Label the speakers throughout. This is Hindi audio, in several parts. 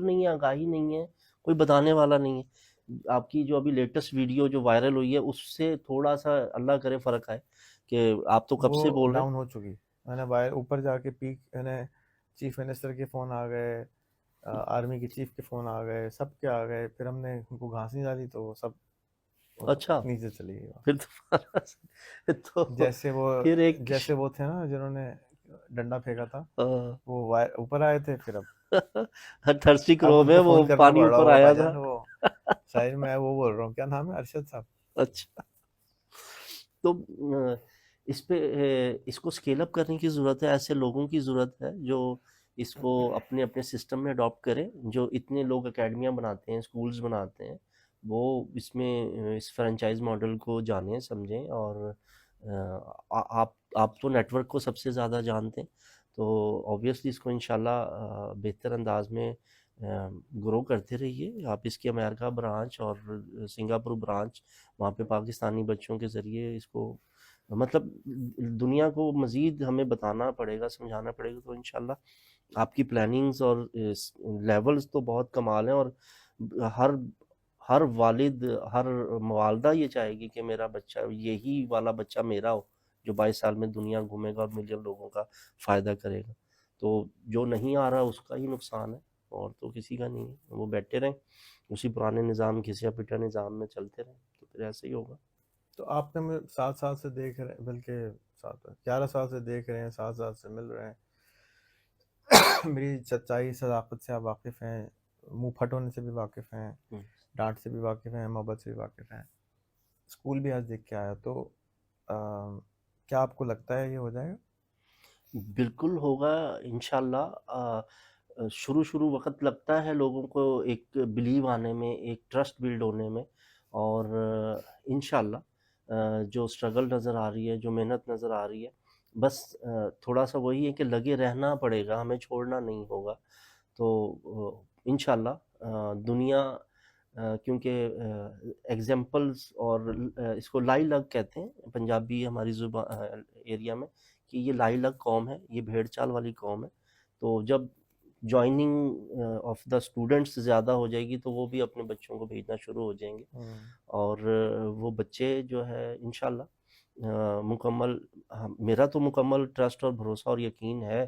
Speaker 1: नहीं है, आगाही नहीं है, कोई बताने वाला नहीं है। आपकी जो अभी लेटेस्ट वीडियो जो वायरल हुई है उससे थोड़ा सा अल्लाह करे फ़र्क आए कि आप तो कब
Speaker 2: वो
Speaker 1: से बोल रहे हैं।
Speaker 2: डाउन हो चुकी। मैंने बाहर ऊपर जाके पीक, मैंने चीफ मिनिस्टर के फ़ोन आ गए, आर्मी के चीफ के फ़ोन आ गए, सब के आ गए, फिर हमने उनको घास नहीं डाली तो वो सब वो
Speaker 1: अच्छा,
Speaker 2: नीचे चली गई
Speaker 1: फिर
Speaker 2: वापस।
Speaker 1: तो तो
Speaker 2: जैसे वो
Speaker 1: फिर एक
Speaker 2: जैसे वो थे ना जिन्होंने डंडा फेंका था,
Speaker 1: अ,
Speaker 2: वो ऊपर आए थे, फिर
Speaker 1: थर्स्टी
Speaker 2: अब
Speaker 1: क्रो में
Speaker 2: उनको
Speaker 1: वो
Speaker 2: फ़ोन करना
Speaker 1: पानी
Speaker 2: पड़ रहा
Speaker 1: ऊपर
Speaker 2: होगा
Speaker 1: आया था।
Speaker 2: भाईजान, वो शायद मैं वो बोल रहा हूँ, क्या नाम है, अरशद साहब।
Speaker 1: अच्छा, तो इस पे इसको स्केल अप करने की ज़रूरत है, ऐसे लोगों की ज़रूरत है जो इसको अपने अपने सिस्टम में अडॉप्ट करें। जो इतने लोग एकेडमियाँ बनाते हैं, स्कूल्स बनाते हैं, वो इसमें इस फ्रेंचाइज मॉडल को जानें, समझें। और आप तो नेटवर्क को सबसे ज़्यादा जानते हैं, तो ऑब्वियसली इसको इंशाल्लाह बेहतर अंदाज में ग्रो करते रहिए। आप इसकी अमेरिका ब्रांच और सिंगापुर ब्रांच, वहाँ पे पाकिस्तानी बच्चों के ज़रिए इसको मतलब दुनिया को मज़ीद हमें बताना पड़ेगा, समझाना पड़ेगा। तो इंशाल्लाह आपकी प्लानिंग्स और लेवल्स तो बहुत कमाल हैं। और हर हर वालिद, हर वालदा ये चाहेगी कि मेरा बच्चा, यही वाला बच्चा मेरा हो, जो 22 साल में दुनिया घूमेगा और मिलियन लोगों का फ़ायदा करेगा। तो जो नहीं आ रहा उसका ही नुकसान है, और तो किसी का नहीं है। वो बैठे रहें उसी पुराने निज़ाम, घिसा पिटा निज़ाम में चलते रहें, तो फिर ऐसे ही होगा।
Speaker 2: तो आपने मुझे 7 साल से देख रहे, बल्कि 11 साल से देख रहे हैं, 7 साल से मिल रहे हैं। मेरी सच्चाई सदाकत से आप वाकिफ़ हैं, मुंह फट होने से भी वाकिफ़ हैं,
Speaker 1: हम्म।
Speaker 2: डांट से भी वाकिफ़ हैं, मोहब्बत से भी वाकिफ़ हैं। स्कूल भी आज देख के आया, तो क्या आपको लगता है ये हो जाएगा?
Speaker 1: बिल्कुल होगा इंशाल्लाह। शुरू-शुरू वक़्त लगता है लोगों को एक बिलीव आने में, एक ट्रस्ट बिल्ड होने में। और इंशाल्लाह जो स्ट्रगल नज़र आ रही है, जो मेहनत नज़र आ रही है, बस थोड़ा-सा वही है कि लगे रहना पड़ेगा, हमें छोड़ना नहीं होगा। तो इंशाल्लाह दुनिया क्योंकि एग्ज़ाम्पल्स और इसको लाई लग कहते हैं पंजाबी हमारी एरिया में, कि ये लाई लग कौम है, ये भेड़ चाल वाली कौम है। तो जब जॉइनिंग ऑफ द स्टूडेंट्स ज़्यादा हो जाएगी तो वो भी अपने बच्चों को भेजना शुरू हो जाएंगे।
Speaker 2: हम्म।
Speaker 1: और वो बच्चे जो है इंशाल्लाह मुकम्मल, मेरा तो मुकम्मल ट्रस्ट और भरोसा और यकीन है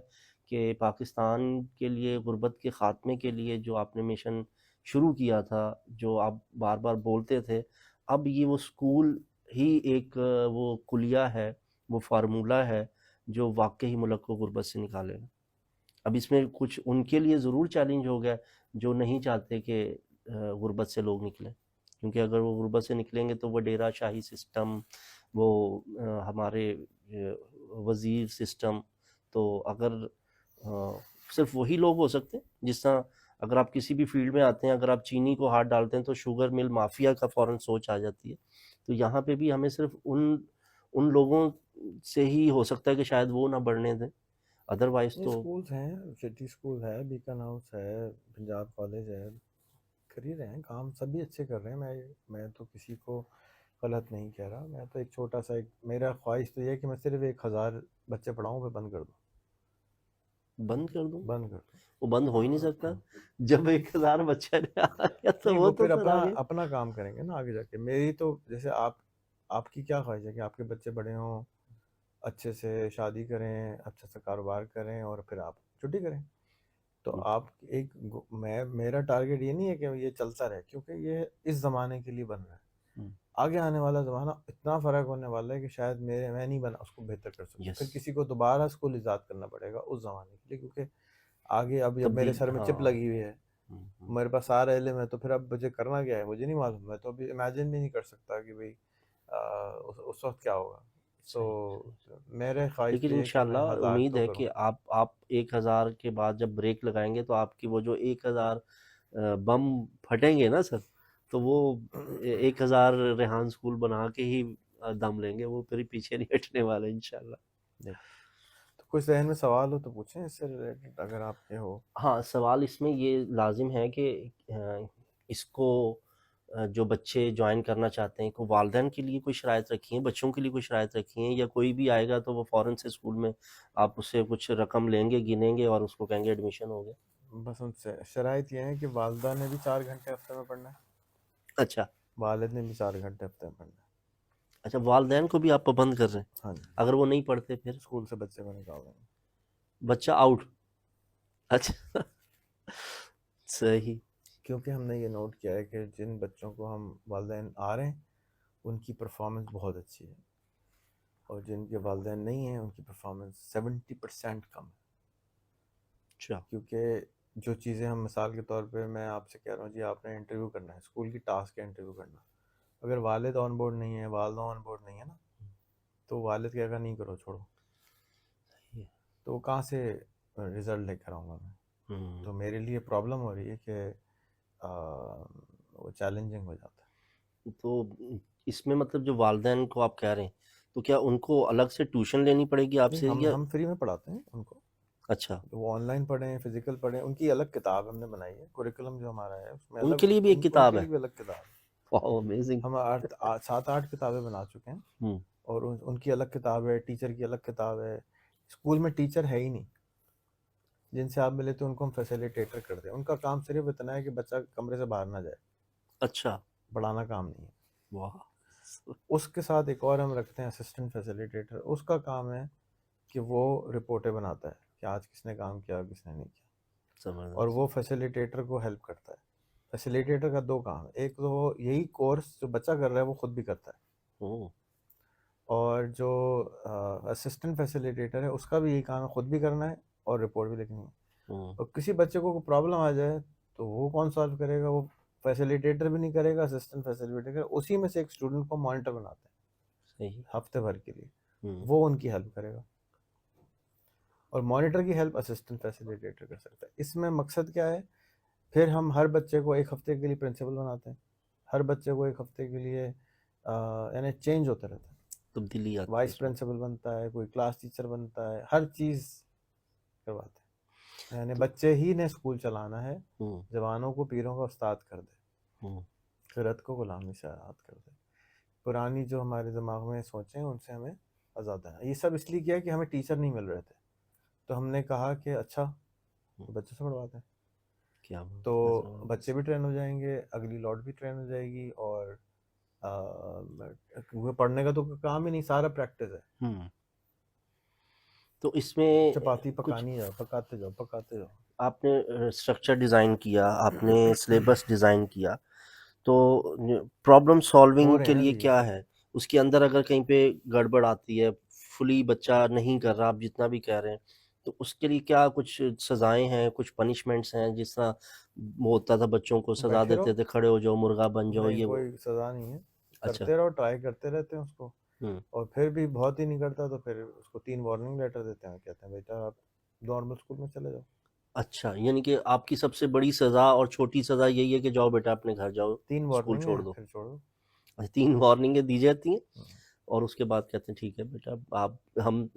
Speaker 1: कि पाकिस्तान के लिए, गुर्बत के ख़ात्मे के लिए जो आपने मिशन शुरू किया था, जो आप बार बार बोलते थे, अब ये वो स्कूल ही एक वो कुलिया है, वो फार्मूला है जो वाकई मुल्क को गुर्बत से निकालेगा। अब इसमें कुछ उनके लिए ज़रूर चैलेंज हो गया जो नहीं चाहते कि गुर्बत से लोग निकलें, क्योंकि अगर वो गुर्बत से निकलेंगे तो वो डेरा शाही सिस्टम, वो हमारे वज़ीर सिस्टम, तो अगर सिर्फ वही लोग हो सकते हैं जिस तरह, अगर आप किसी भी फील्ड में आते हैं, अगर आप चीनी को हाथ डालते हैं तो शुगर मिल माफिया का फ़ौरन सोच आ जाती है। तो यहाँ पे भी हमें सिर्फ उन उन लोगों से ही हो सकता है कि शायद वो ना बढ़ने दें, अदरवाइज
Speaker 2: ये
Speaker 1: तो
Speaker 2: स्कूल्स हैं, सिटी स्कूल है, बीकन हाउस है, पंजाब कॉलेज है, कर ही रहे हैं काम, सभी अच्छे कर रहे हैं। मैं तो किसी को गलत नहीं कह रहा। मैं तो एक छोटा सा, एक मेरा ख्वाहिश तो ये है कि मैं सिर्फ 1,000 बच्चे पढ़ाऊँ, फिर बंद कर दूँ।
Speaker 1: बंद कर दूं।
Speaker 2: बंद कर दूँ।
Speaker 1: वो बंद हो ही नहीं सकता। जब 1000 बच्चा आ गया तो
Speaker 2: नहीं,
Speaker 1: वो
Speaker 2: वो
Speaker 1: तो
Speaker 2: फिर
Speaker 1: सर
Speaker 2: अपना
Speaker 1: आगे।
Speaker 2: अपना काम करेंगे ना आगे जाके। मेरी तो जैसे आपकी क्या ख्वाहिश है कि आपके बच्चे बड़े हों, अच्छे से शादी करें, अच्छे से कारोबार करें, और फिर आप छुट्टी करें। तो आप मैं, मेरा टारगेट ये नहीं है कि ये चलता रहे, क्योंकि ये इस ज़माने के लिए बन रहा है। आगे आने वाला ज़माना इतना फ़र्क होने वाला है कि शायद मैं नहीं बना उसको बेहतर कर सकूँ,
Speaker 1: यस,
Speaker 2: फिर किसी को दोबारा स्कूल ईजाद करना पड़ेगा उस ज़माने के लिए, क्योंकि आगे अब जब मेरे
Speaker 1: तब्दील,
Speaker 2: सर में चिप
Speaker 1: हाँ।
Speaker 2: लगी हुई है, मेरे पास सारा इल्म है, तो फिर अब मुझे करना क्या है मुझे नहीं मालूम। मैं तो अभी इमेजिन भी नहीं कर सकता कि भाई उस वक्त क्या होगा। सो
Speaker 1: सही,
Speaker 2: मेरे ख्वाहिश तो
Speaker 1: लेकिन
Speaker 2: ये है कि मैं
Speaker 1: इंशाल्लाह
Speaker 2: 1,000
Speaker 1: उम्मीद
Speaker 2: तो
Speaker 1: है कि
Speaker 2: करूँ।
Speaker 1: आप 1000 के बाद जब ब्रेक लगाएंगे तो आपकी वो जो 1000 बम फटेंगे ना सर, तो वो 1000 रेहान स्कूल बना के ही दम लेंगे, वो फिर पीछे नहीं हटने वाले इंशाल्लाह।
Speaker 2: तो कोई जहन में सवाल हो तो पूछें इससे रिलेटेड, अगर आपके हो।
Speaker 1: हाँ, सवाल इसमें ये लाज़िम है कि इसको जो बच्चे जॉइन करना चाहते हैं, को वालिदैन के लिए कोई शराइत रखी हैं, बच्चों के लिए कोई शराइत रखी हैं, या कोई भी आएगा तो वो फ़ौरन से स्कूल में आप उससे कुछ रकम लेंगे, गिनेंगे और उसको कहेंगे एडमिशन हो गया?
Speaker 2: बस उनसे शराइत ये है कि वालदा ने भी 4 घंटे हफ्ते में पढ़ना है,
Speaker 1: अच्छा,
Speaker 2: वालिद ने भी 4 घंटे हफ्ते में पढ़ना है।
Speaker 1: अच्छा वालिदैन को भी आप पाबंद कर रहे हैं?
Speaker 2: हाँ जी,
Speaker 1: अगर वो नहीं पढ़ते फिर?
Speaker 2: स्कूल से बच्चे को निकाल देंगे।
Speaker 1: बच्चा आउट? अच्छा। सही।
Speaker 2: क्योंकि हमने ये नोट किया है कि जिन बच्चों को हम वालिदैन आ रहे हैं उनकी परफॉर्मेंस बहुत अच्छी है, और जिनके वालिदैन नहीं हैं उनकी परफॉर्मेंस 70% कम है।
Speaker 1: अच्छा।
Speaker 2: क्योंकि जो चीज़ें हम मिसाल के तौर पे मैं आपसे कह रहा हूँ जी आपने इंटरव्यू करना है, स्कूल की टास्क है इंटरव्यू करना, अगर वालिद ऑन बोर्ड नहीं है, वालदा ऑन बोर्ड नहीं है ना, तो वालिद कहेगा नहीं करो छोड़ो, तो वो कहाँ से रिज़ल्ट लेकर आऊँगा मैं।
Speaker 1: हम्म।
Speaker 2: तो मेरे लिए प्रॉब्लम हो रही है कि वो चैलेंजिंग हो जाता है।
Speaker 1: तो इसमें मतलब जो वालिदैन को आप कह रहे हैं, तो क्या उनको अलग से ट्यूशन लेनी पड़ेगी
Speaker 2: नहीं,
Speaker 1: आपसे या?
Speaker 2: हम फ्री में पढ़ाते हैं उनको,
Speaker 1: अच्छा,
Speaker 2: तो वो ऑनलाइन पढ़ें फिजिकल पढ़ें, उनकी अलग किताब हमने बनाई है, कुरिकुलम जो हमारा है उसमें अलग
Speaker 1: उनके लिए भी एक
Speaker 2: उनके
Speaker 1: किताब
Speaker 2: लिए
Speaker 1: है?
Speaker 2: भी अलग किताब है।
Speaker 1: वाह, अमेजिंग।
Speaker 2: हम 7-8 किताबें बना चुके हैं,
Speaker 1: हम्म।
Speaker 2: और उनकी अलग किताब है, टीचर की अलग किताब है। स्कूल में टीचर है ही नहीं, जिनसे आप मिले तो उनको हम फैसिलिटेटर कर दें, उनका काम सिर्फ इतना है कि बच्चा कमरे से बाहर ना जाए,
Speaker 1: अच्छा।
Speaker 2: पढ़ाना काम नहीं है।
Speaker 1: वाह।
Speaker 2: उसके साथ एक और हम रखते हैं असिस्टेंट फैसिलिटेटर, उसका काम है कि वो रिपोर्टें बनाता है कि आज किसने काम किया किसने नहीं किया, और
Speaker 1: जबरदस्त।
Speaker 2: वो फैसिलिटेटर को हेल्प करता है। फैसिलिटेटर का 2 काम है, एक तो वो यही कोर्स जो बच्चा कर रहा है वो खुद भी करता है,
Speaker 1: ओ।
Speaker 2: और जो असिस्टेंट फैसिलिटेटर है उसका भी यही काम है, खुद भी करना है और रिपोर्ट भी लिखनी है।
Speaker 1: हम्म।
Speaker 2: और किसी बच्चे को प्रॉब्लम आ जाए तो वो कौन सॉल्व करेगा, वो फैसिलिटेटर भी नहीं करेगा, असिस्टेंट फैसिलिटेटर, उसी में से एक स्टूडेंट को मॉनिटर बनाते हैं
Speaker 1: सही।
Speaker 2: हफ्ते भर के लिए,
Speaker 1: हम्म।
Speaker 2: वो उनकी हेल्प करेगा, और मॉनिटर की हेल्प असिस्टेंट फैसिलिटेटर कर सकता है। इसमें मकसद क्या है, फिर हम हर बच्चे को एक हफ्ते के लिए प्रिंसिपल बनाते हैं, हर बच्चे को एक हफ्ते के लिए यानी चेंज होता रहता है,
Speaker 1: तब्दीली आती है
Speaker 2: वाइस
Speaker 1: उसमें।
Speaker 2: प्रिंसिपल बनता है, कोई क्लास टीचर बनता है, हर चीज़ करवाते हैं, यानी
Speaker 1: तो
Speaker 2: बच्चे ही ने स्कूल चलाना है,
Speaker 1: हम्म।
Speaker 2: जवानों को पीरों का उस्ताद कर दे,
Speaker 1: हम्म।
Speaker 2: खिरत को गुलामी से आज़ाद कर दे। पुरानी जो हमारे दिमाग में सोचें उनसे हमें आज़ाद है। ये सब इसलिए किया कि हमें टीचर नहीं मिल रहे थे, तो हमने कहा कि अच्छा
Speaker 1: हम्म।
Speaker 2: बच्चों से पढ़वाते हैं,
Speaker 1: क्या बात है,
Speaker 2: तो बच्चे
Speaker 1: जबरदस्त।
Speaker 2: भी ट्रेन हो जाएंगे, अगली लॉट भी ट्रेन हो जाएगी, और वो पढ़ने का तो काम ही नहीं, सारा प्रैक्टिस है।
Speaker 1: हम्म। तो इसमें
Speaker 2: चपाती
Speaker 1: कुछ
Speaker 2: पकानी जाओ, पकाते जाओ पकाते जाओ।
Speaker 1: आपने स्ट्रक्चर डिज़ाइन किया, आपने सिलेबस डिज़ाइन किया, तो प्रॉब्लम
Speaker 2: हो
Speaker 1: सॉल्विंग
Speaker 2: रहे
Speaker 1: के
Speaker 2: हैं ना
Speaker 1: लिए
Speaker 2: जी,
Speaker 1: क्या है? उसके अंदर अगर कहीं पे गड़बड़ आती है, फुली बच्चा नहीं कर रहा, आप जितना भी कह रहे हैं, तो उसके लिए क्या कुछ सज़ाएँ हैं, कुछ पनिशमेंट्स हैं? जिस तरह वो होता था, बच्चों को सज़ा
Speaker 2: बैठे रहो,
Speaker 1: देते थे, खड़े हो जाओ, मुर्गा बन जाओ,
Speaker 2: नहीं
Speaker 1: ये वो।
Speaker 2: कोई सज़ा नहीं है,
Speaker 1: अच्छा।
Speaker 2: करते रहो, ट्राई करते रहते हैं उसको,
Speaker 1: हुँ।
Speaker 2: और फिर भी बहुत ही नहीं करता तो फिर उसको 3 वार्निंग लेटर देते हैं, कहते हैं बेटा आप नॉर्मल स्कूल में चले जाओ।
Speaker 1: अच्छा, यानी कि आपकी सबसे बड़ी सज़ा और छोटी सज़ा यही है कि जाओ बेटा अपने घर जाओ,
Speaker 2: 3
Speaker 1: स्कूल
Speaker 2: वार्निंग
Speaker 1: छोड़
Speaker 2: है
Speaker 1: दो।
Speaker 2: फिर छोड़ो।
Speaker 1: अच्छा, 3 वार्निंगें दी जाती हैं
Speaker 2: हम्म।
Speaker 1: और उसके बाद कहते हैं ठीक है बेटा, आप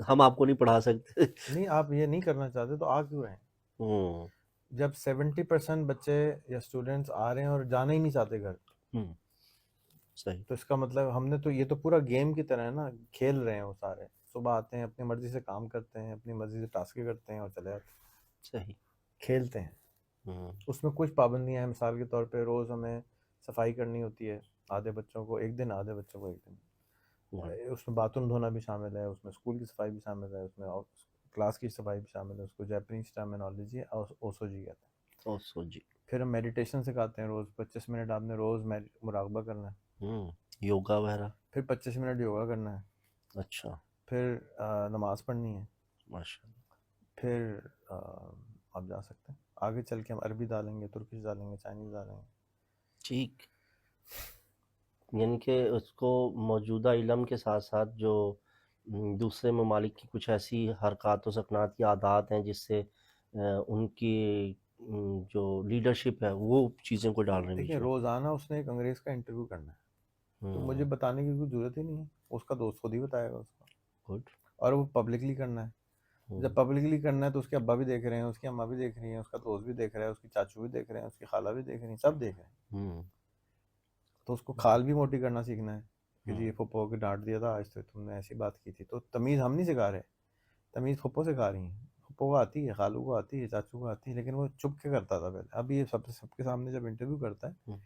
Speaker 1: हम आपको नहीं पढ़ा सकते।
Speaker 2: नहीं, आप ये नहीं करना चाहते तो आ क्यों रहे हैं?
Speaker 1: हुँ।
Speaker 2: जब 70% बच्चे या स्टूडेंट्स आ रहे हैं और जाना ही नहीं चाहते घर,
Speaker 1: हुँ। सही।
Speaker 2: तो इसका मतलब हमने तो ये तो पूरा गेम की तरह है ना, खेल रहे हैं वो सारे, सुबह आते हैं अपनी मर्जी से काम करते हैं, अपनी मर्जी से टास्कें करते हैं और चले जाते हैं,
Speaker 1: सही।
Speaker 2: खेलते हैं।
Speaker 1: हुँ।
Speaker 2: उसमें कुछ पाबंदियां हैं, मिसाल के तौर पे रोज़ हमें सफाई करनी होती है, आधे बच्चों को एक दिन, आधे बच्चों को एक दिन।
Speaker 1: गुड।
Speaker 2: उसमें बाथरूम धोना भी शामिल है, उसमें स्कूल की सफाई भी शामिल है, उसमें क्लास की सफाई भी शामिल है, उसको जापानीज टर्मिनोलॉजी है, ओसोजी कहते हैं।
Speaker 1: ओह सो जी।
Speaker 2: फिर हम मेडिटेशन सिखाते हैं, रोज़ 25 मिनट आपने रोज़ मुराकबा करना है,
Speaker 1: योगा वगैरह?
Speaker 2: फिर 25 मिनट योगा करना है,
Speaker 1: अच्छा।
Speaker 2: फिर नमाज़ पढ़नी है,
Speaker 1: माशाल्लाह।
Speaker 2: फिर आप जा सकते हैं आगे चल के, हम अरबी डालेंगे, तुर्किश डालेंगे, चाइनीज़ डालेंगे।
Speaker 1: ठीक। यानी कि उसको मौजूदा इल्म के साथ-साथ जो दूसरे ममालिक की कुछ ऐसी हरकत व सकनात या आदात हैं जिससे उनकी जो लीडरशिप है वो चीज़ों को डाल रहे हैं
Speaker 2: देखिए
Speaker 1: बीच में।
Speaker 2: रोज़ाना उसने एक अंग्रेज़ का इंटरव्यू करना है, तो मुझे
Speaker 1: हुँ।
Speaker 2: बताने की कोई ज़रूरत ही नहीं है, उसका दोस्त खुद ही बताएगा उसको,
Speaker 1: गुड।
Speaker 2: और वो पब्लिकली करना है। जब
Speaker 1: हुँ।
Speaker 2: पब्लिकली करना है तो उसके अब्बा भी देख रहे हैं, उसकी अम्मा भी देख रही हैं, उसका दोस्त भी देख रहा है, उसकी चाचू भी देख रहे हैं, उसकी खाला भी देख रही हैं, सब देख रहे हैं।
Speaker 1: हुँ।
Speaker 2: तो उसको खाल भी मोटी करना सीखना है कि जी
Speaker 1: हुँ।
Speaker 2: फुप्पो को डांट दिया था आज, तो तुमने ऐसी बात की थी, तो तमीज़ हम नहीं सिखा रहे, तमीज़ फुप्पो सिखा रही हैं। फूफो को आती है, खालू को आती है, चाचू को आती है, लेकिन वो चुप के करता था पहले। अब ये सबके सामने जब इंटरव्यू करता है
Speaker 1: हुँ,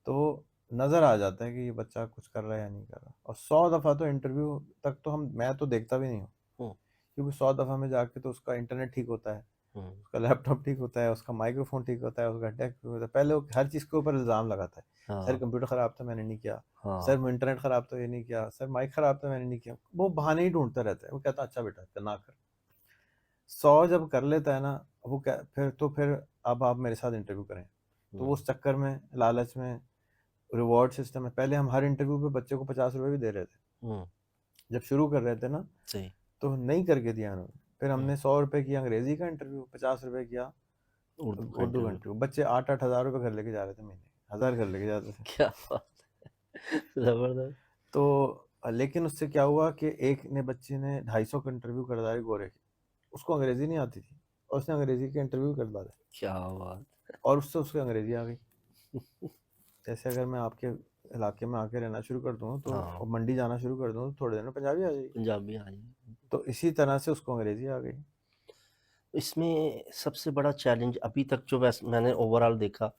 Speaker 2: तो नज़र आ जाता है कि ये बच्चा कुछ कर रहा है या नहीं कर रहा। और 100 दफ़ा तो इंटरव्यू तक तो मैं तो देखता भी नहीं हूँ,
Speaker 1: हुँ,
Speaker 2: क्योंकि 100 दफ़ा में जाके तो उसका इंटरनेट ठीक होता है,
Speaker 1: हुँ,
Speaker 2: उसका लैपटॉप ठीक होता है, उसका माइक्रोफ़ोन ठीक होता है, उसका डेस्क ठीक होता है। पहले वो हर चीज़ के ऊपर इल्ज़ाम लगाता है। सर
Speaker 1: हाँ,
Speaker 2: कंप्यूटर ख़राब था मैंने नहीं किया,
Speaker 1: हाँ,
Speaker 2: सर वो इंटरनेट ख़राब था ये नहीं किया, सर माइक ख़राब था मैंने नहीं किया। वो बहाने ही ढूँढता रहता है। वो कहता है अच्छा बेटा ना कर। 100 जब कर लेता है ना, वो क्या फिर अब आप मेरे साथ इंटरव्यू करें। तो वो
Speaker 1: हुँ,
Speaker 2: उस चक्कर में, लालच में, रिवॉर्ड सिस्टम है। पहले हम हर इंटरव्यू पे बच्चे को ₹50 भी दे रहे थे।
Speaker 1: हुँ,
Speaker 2: जब शुरू कर रहे थे ना,
Speaker 1: सही,
Speaker 2: तो नहीं करके दिया उन्होंने। फिर
Speaker 1: हुँ,
Speaker 2: हमने ₹100 किया अंग्रेजी का इंटरव्यू, ₹50 किया
Speaker 1: उर्दू का
Speaker 2: उर्दू का
Speaker 1: इंटरव्यू।
Speaker 2: इंटरव्यू। बच्चे 8-8 हज़ार रुपए घर लेके जा रहे थे महीने, 1000 घर लेके जाते थे।
Speaker 1: क्या बात है! ज़बरदस्त।
Speaker 2: तो लेकिन उससे क्या हुआ कि एक ने बच्चे ने 250 का इंटरव्यू कर डाले गोरे के। उसको अंग्रेजी नहीं आती थी और उसने अंग्रेजी के इंटरव्यू कर डाले
Speaker 1: क्या बात!
Speaker 2: और उससे उसकी अंग्रेजी आ गई। जैसे अगर मैं आपके इलाके में आके रहना शुरू कर दूँ तो
Speaker 1: हाँ,
Speaker 2: और मंडी जाना शुरू कर दूँ तो थोड़े दिन में पंजाबी आ जाएगी।
Speaker 1: पंजाबी आ जाएगी।
Speaker 2: तो इसी तरह से उसको अंग्रेजी आ गई।
Speaker 1: इसमें सबसे बड़ा चैलेंज अभी तक जो मैंने ओवरऑल देखा,